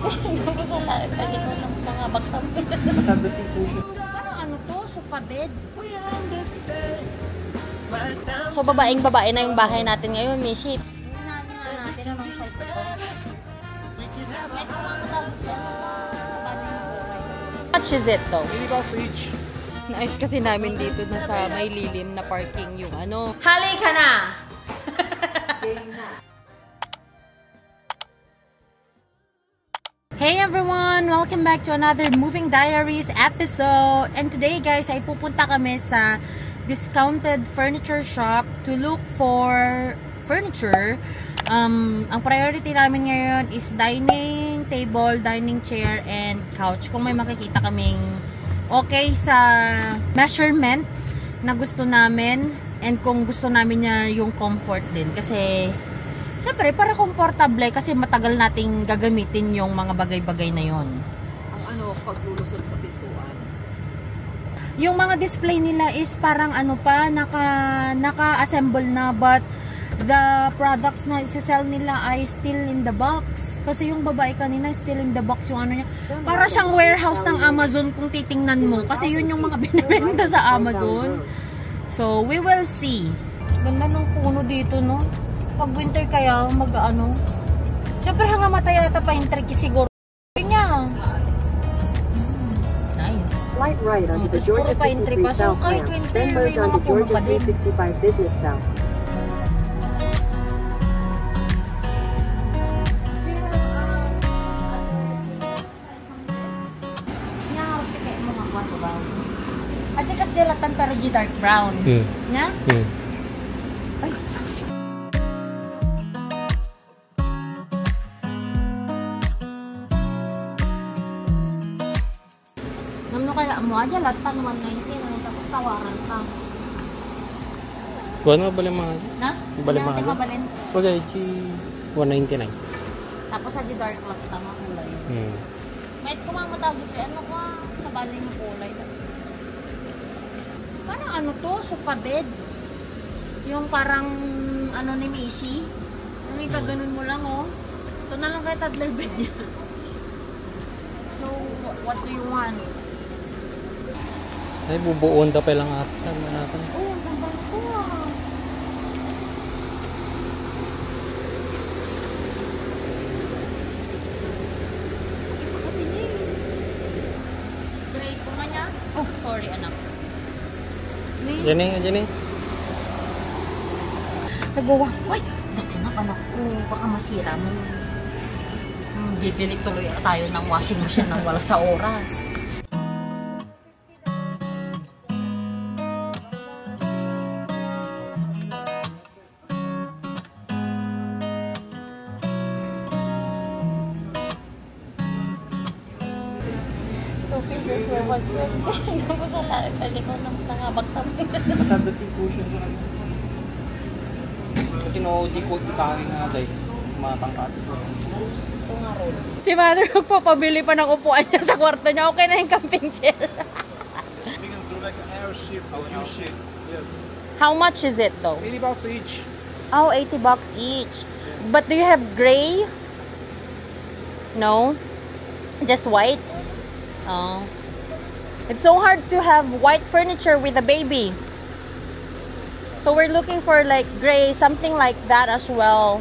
Tapos wala, ikaw lang sa mga bagtam. Masadating po siya. Parang ano to? Sofa bed? So babaeng-babae na yung bahay natin ngayon, Mishi. Hinahan na natin anong size ito. Kahit kung makasabot siya, how much is it though? $80 each. Naayos kasi namin dito na sa may lilim na parking yung ano. Hali ka na! Hey everyone! Welcome back to another Moving Diaries episode. And today guys, ay pupunta kami sa discounted furniture shop to look for furniture. Ang priority namin ngayon is dining table, dining chair, and couch. Kung may makikita kaming okay sa measurement na gusto namin, and kung gusto namin niya yung comfort din. Kasi syempre, para komportable kasi matagal nating gagamitin yung mga bagay-bagay na yon. Ang ano, paglulusot sa pintuan. Yung mga display nila is parang ano pa, naka-assemble na, but the products na isa-sell nila ay still in the box. Kasi yung babae kanina still in the box yung ano niya. Para siyang warehouse ng Amazon kung titingnan mo. Kasi yun yung mga binibenta sa Amazon. So, we will see. Ganda ng puno dito, no? Pag winter kaya, mag-ano. Siyempre, hanga matay ata pa yung tricky siguro. Niya. Nice. Slight right onto the Georgia 53 southbound, then merge onto Georgia 365 Business South. At kasi dilatan pero di dark brown. Nya? Ay. Namno kaya mo aja latan 190 tapos tawaran ka. Kuha na bali mga. Na? Bali mga. Okay, 199. Tapos sa di dark latan ang kulay. May kumamatawag si ano ka sa bali ng kulay. Parang ano to? Sofa bed. Yung parang ano ni Mishi. Yung ikaganon mo lang, oh. Ito na lang kaya toddler bed niya. So, what do you want? Ay, bubuon ta pa lang ata natin. Oh, ang ganda ko ah. Ito kasi ni. Gray ko nga niya. Oh, sorry anak. Jenny. Nagawa. Uy! That's enough anak ko. Baka masira mo. Bibili tuloy tayo ng washing machine nang wala sa oras. Tapos wala, ikaw lang sa nga bagtam. Masadating po siya. Kasi no-OG ko ikain nga dahil matangkat. Ito nga ron. Si mother magpapabili pa ng upuan niya sa kwarto niya. Okay na yung camping chair. We can do like an air ship, a U-ship. Yes. How much is it though? $80 each. Oh, $80 each. But do you have gray? No? Just white? Oh. It's so hard to have white furniture with a baby. So we're looking for like gray, something like that as well.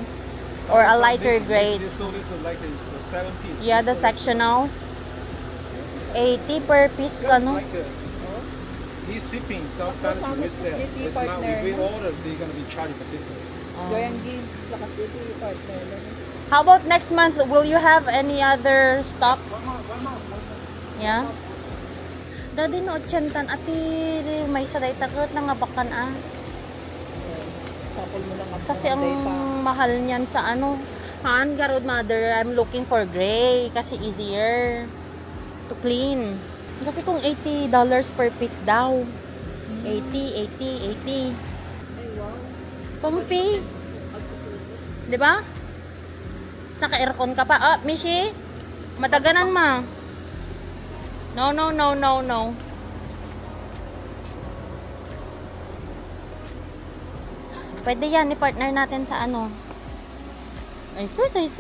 Or a lighter gray. This is like a 7-piece. Yeah, the sectionals. 80 per piece ka, no? He's shipping, so started to resell. It's not, if we order, they're going to be charged for different. How about next month? Will you have any other stocks? Yeah? Daddy no chantan ati may saday takot na nga bakan ah. Sample mo lang ang Kasi ang mahal niyan sa ano. Han, garod mother, I'm looking for gray kasi easier to clean. Kasi kung $80 per piece daw. 80. Ay, wow. Comfy. 'Di ba? Naka-aircon ka pa. Ah, Mishi. Madaganan ma. No. Pwede yan, i-partner natin sa ano. Ay sus. Kaya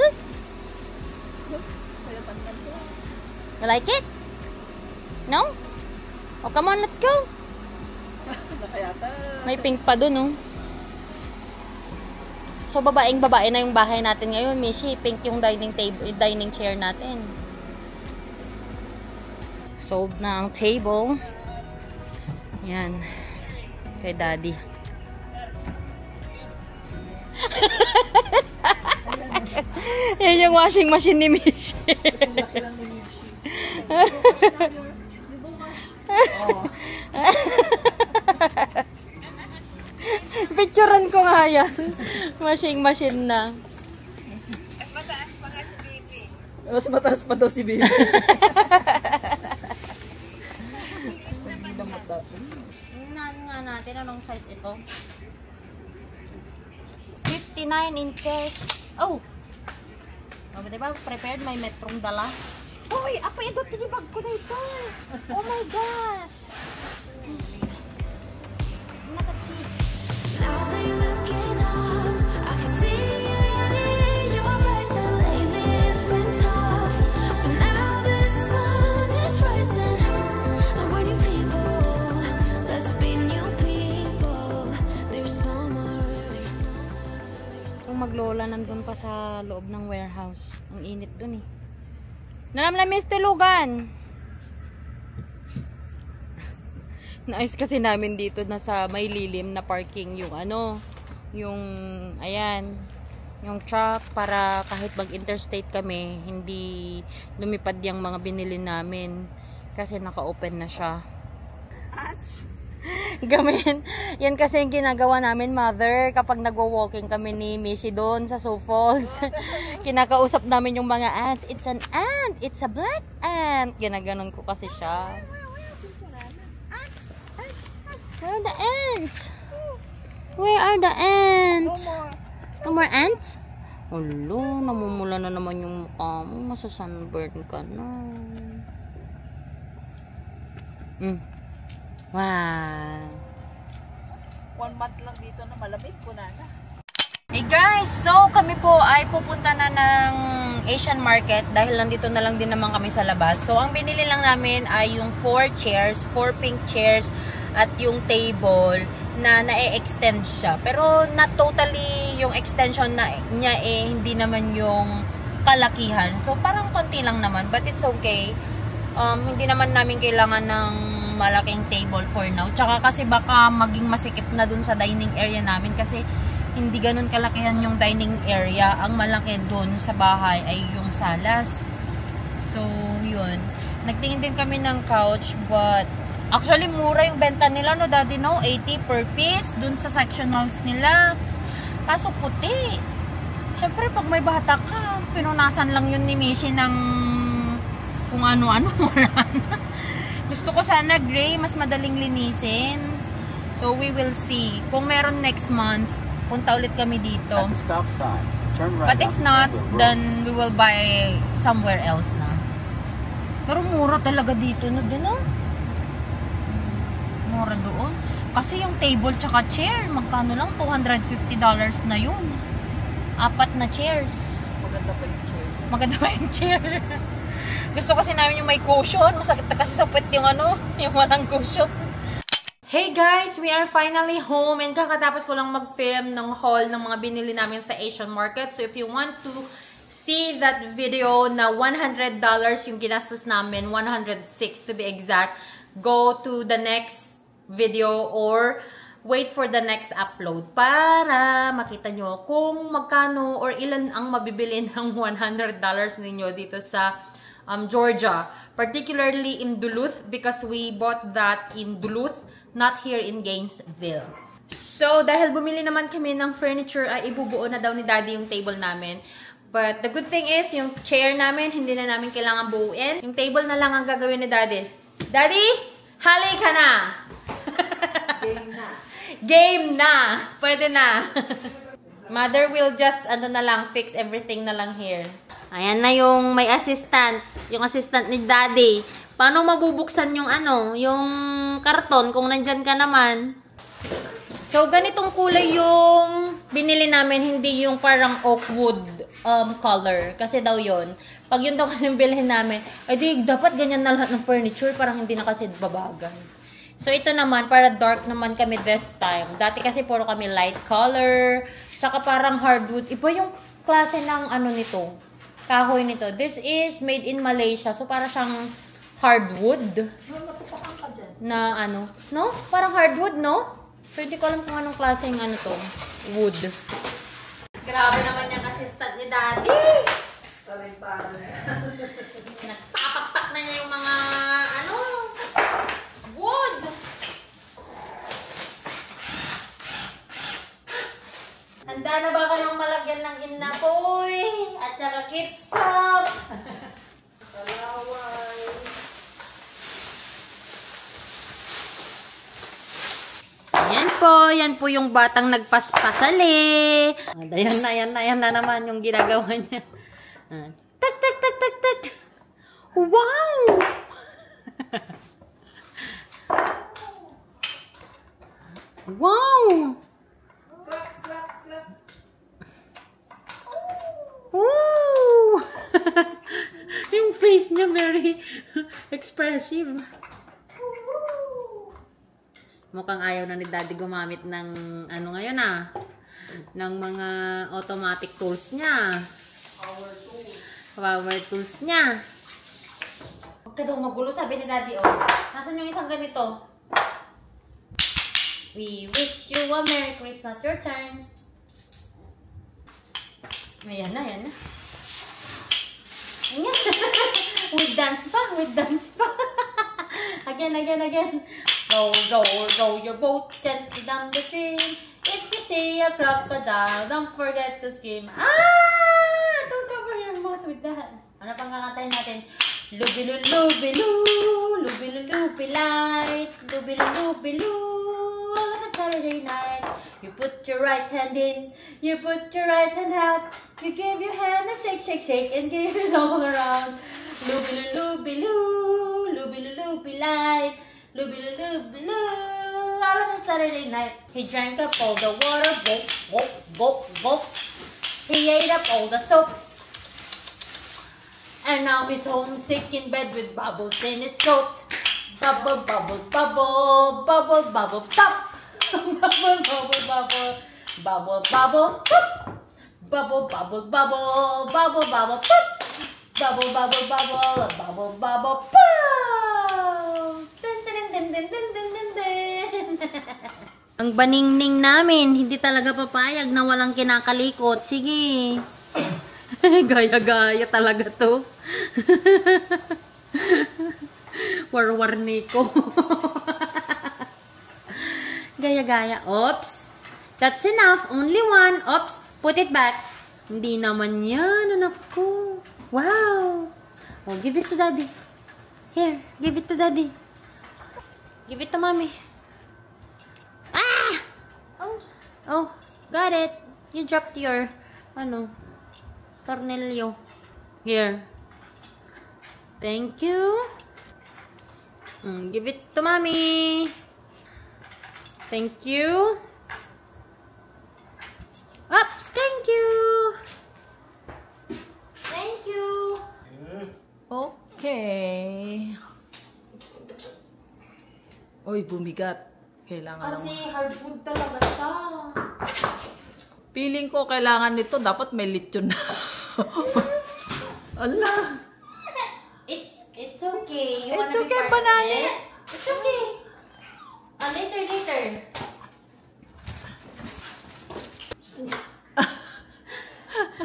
You like it? No? Oh, come on, let's go. May pink pa dun, oh. So, babae na yung bahay natin ngayon, Mishi. Pink yung dining chair natin. Sold na ang table. Yan. Kay Daddy. Yan yung washing machine ni Mishi. Picturean ko nga yan. Washing machine na. Mas mataas pa nga si Baby. Mas mataas pa daw si Baby. Tingnan nga natin anong size ito. 59 inches. Oh! Oh, diba? Prepared, may metrong dala. Uy! Apa yung dot yung bag ko na ito? Oh my gosh! Now that you're looking up, I can see it in your eyes that lately it's been tough. But now the sun is rising. I'm warning people, let's be new people. There's summer. Kung maglola nandun pa sa loob ng warehouse. Ang init dun eh. Nalamlamis tulugan. Naayos kasi namin dito na sa may lilim na parking yung ano, yung ayan, yung truck para kahit mag-interstate kami, hindi lumipad yung mga binili namin kasi naka-open na siya. Gamin. Yan kasi yung ginagawa namin, mother, kapag nagwo-walking kami ni Mishi doon sa Sioux Falls. Kinakausap namin yung mga ants. It's an ant. It's a black ant. Ginaganon ko kasi siya. Where are the ants? Where are the ants? No more ants? Olo, namumula na naman yung mukha mo. Masasunburn ka na. Wow. 1 month lang dito na malamig ko na. Hey guys, so kami po ay pupunta na ng Asian Market dahil nandito na lang din naman kami sa labas. So ang binili lang namin ay yung 4 chairs, 4 pink chairs at yung table na na-extend siya. Pero not totally yung extension na niya hindi naman yung kalakihan. So parang konti lang naman, but it's okay. Hindi naman namin kailangan ng malaking table for now. Tsaka kasi baka maging masikip na dun sa dining area namin kasi hindi ganun kalakihan yung dining area. Ang malaki dun sa bahay ay yung salas. So, yun. Nagtingin din kami ng couch but actually mura yung benta nila, no, Daddy, no? 80 per piece dun sa sectionals nila. Kaso puti. Siyempre, pag may bata ka, pinunasan lang yun ni Mishi ng kung ano-ano. Gusto ko sana gray, mas madaling linisin. So, we will see. Kung meron next month, punta ulit kami dito. At the stop sign, turn right. But if not, then we will buy somewhere else na. Pero mura talaga dito, no? Din, no? Mura doon. Kasi yung table tsaka chair, magkano lang? $250 na yun. 4 na chairs. Maganda pa yung chair. Maganda pa yung chair. Gusto kasi namin yung may cushion. Masakit na kasi sa puwet yung ano, yung walang cushion. Hey guys! We are finally home and kakatapos ko lang mag-film ng haul ng mga binili namin sa Asian Market. So if you want to see that video na $100 yung ginastos namin, 106 to be exact, go to the next video or wait for the next upload para makita nyo kung magkano or ilan ang mabibili ng $100 ninyo dito sa Georgia. Particularly in Duluth because we bought that in Duluth, not here in Gainesville. So, dahil bumili naman kami ng furniture, ay ibubuo na daw ni Daddy yung table namin. But the good thing is, yung chair namin, hindi na namin kailangan buuin. Yung table na lang ang gagawin ni Daddy. Daddy, hali ka na! Game na. Game na! Pwede na! Mother will just, ano na lang, fix everything na lang here. Ayan na yung may assistant. Yung assistant ni Daddy. Paano mabubuksan yung ano, yung karton kung nandyan ka naman? So, ganitong kulay yung binili namin, hindi yung parang oak wood color. Kasi daw yon Pag yun daw kasi bilhin namin, ay di, dapat ganyan na lahat ng furniture, parang hindi na kasi babagay. So, ito naman, para dark naman kami this time. Dati kasi puro kami light color, tsaka parang hardwood. Iba yung klase ng ano nito, kahoy nito. This is made in Malaysia, so para siyang hardwood. Na ano, no? Parang hardwood, no? So, hindi ko alam kung anong klase yung ano to, wood. Grabe naman yung assistant ni Daddy! Nagpapakpak na niya yung mga, ano, wood! Handa na ba kayong malagyan ng inapoy? At saka ketchup? Kalaway. Yan po yung batang nagpaspasali. Yan na naman yung ginagawa niya. Tak, tak, tak, tak, tak. Wow! Wow! Wow! Yung face niya very expressive. Mukhang ayaw na ni Daddy gumamit ng ano ngayon ng mga automatic tools niya. Power tools niya. Huwag ka daw magulo, sabi ni Daddy, oh. Nasaan yung isang ganito? We wish you a Merry Christmas. Your turn. Ayan na, ayan na. Ayan. With dance pa. Again. Row your boat gently down the stream. If you see a crocodile, don't forget to scream. Don't cover your mouth with that. Ano pang kakantahin natin? Lubi-lu-lubi-loo, lubi-lu-lubi-light, lubi-lu-lubi-loo, like a Saturday night. You put your right hand in, you put your right hand out, you give your hand a shake, shake, shake, and give it all around. Lubi-lu-lubi-loo, lubi-lu-lubi-light, lubi-lu-lubi-loo, all of a Saturday night. He drank up all the water, gulp, gulp, gulp, gulp. He ate up all the soap. And now he's homesick in bed with bubbles in his throat. Bubble, bubble, bubble, bubble, bubble, pop. Bubble, bubble, bubble, bubble, bubble, pop. Bubble, bubble, bubble, bubble, bubble, pop. Bubble, bubble, bubble, bubble, bubble, pop. Dun, dun, dun, dun, dun, dun, dun, dun. Ang baningning namin, hindi talaga papayag na walang kinakalikot. Sige. Gaya-gaya talaga to. War-war Nico. Gaya-gaya. Oops. That's enough. Only one. Oops. Put it back. Hindi naman yan. Anak ko. Wow. Oh, give it to Daddy. Here. Give it to Daddy. Give it to Mommy. Ah! Oh. Got it. You dropped your, tornilyo. Here. Thank you. Give it to Mommy. Thank you. Oops, thank you. Thank you. Okay. Uy, bumigat. Kailangan Kasi hardwood talaga siya. Feeling ko kailangan nito. Dapat may lechon na. Allah. It's okay. It's okay, Panay. It's okay. Later.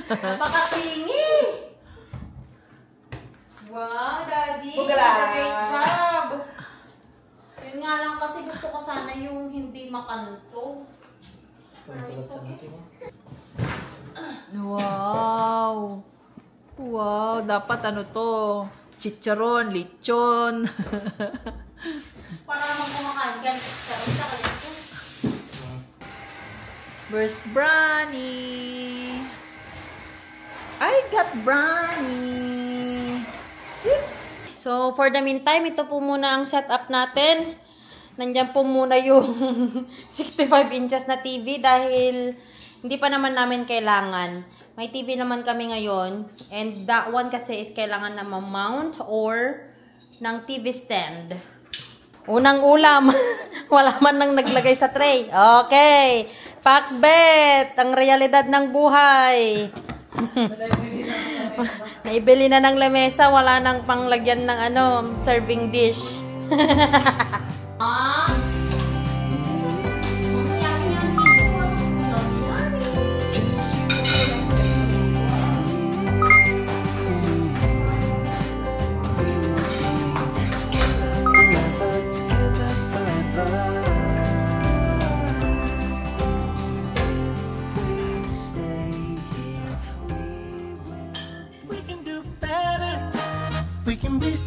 Napakatingi. Wow, Daddy. Great job. Yun nga lang kasi gusto ko sana yung hindi makanto. Pero it's okay. Wow. Wow, dapat to? Chicharon, lechon. Para naman kumakain ka. Sarap sa kalito. Where's Brownie? I got Brownie. So, for the meantime, ito po muna ang setup natin. Nandiyan po muna yung 65 inches na TV dahil hindi pa naman namin kailangan. May TV naman kami ngayon. And that one kasi is kailangan na ma-mount or ng TV stand. Unang ulam. Wala man nang naglagay sa tray. Okay. Pakbet. Ang realidad ng buhay. Naibili na ng lamesa. Wala nang panglagyan ng serving dish. We can be